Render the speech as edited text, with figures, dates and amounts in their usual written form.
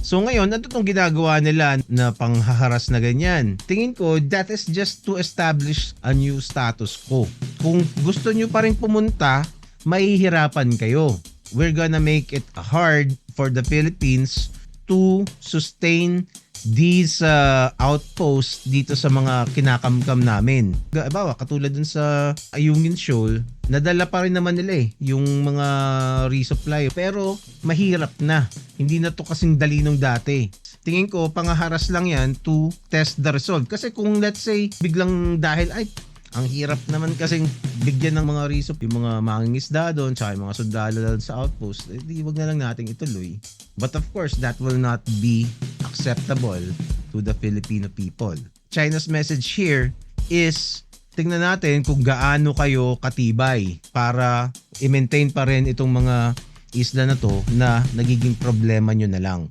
So ngayon, ano itong ginagawa nila na panghaharas na ganyan? Tingin ko, that is just to establish a new status quo. Kung gusto nyo pa rin pumunta, mahihirapan kayo. We're gonna make it hard for the Philippines to sustain these outposts dito sa mga kinakamkam namin. Bawa, katulad dun sa Ayungin Shoal, nadala pa rin naman nila yung mga resupply. Pero mahirap na. Hindi na to kasing dali nung dati. Tingin ko, pangaharas lang yan to test the result. Kasi kung let's say, biglang dahil, ang hirap naman kasing bigyan ng mga resup yung mga mangingisda doon tsaka yung mga sundalo doon sa outpost, di wag na lang nating ituloy. But of course, that will not be acceptable to the Filipino people. China's message here is tingnan natin kung gaano kayo katibay para i-maintain pa rin itong mga isla na to na nagiging problema nyo na lang.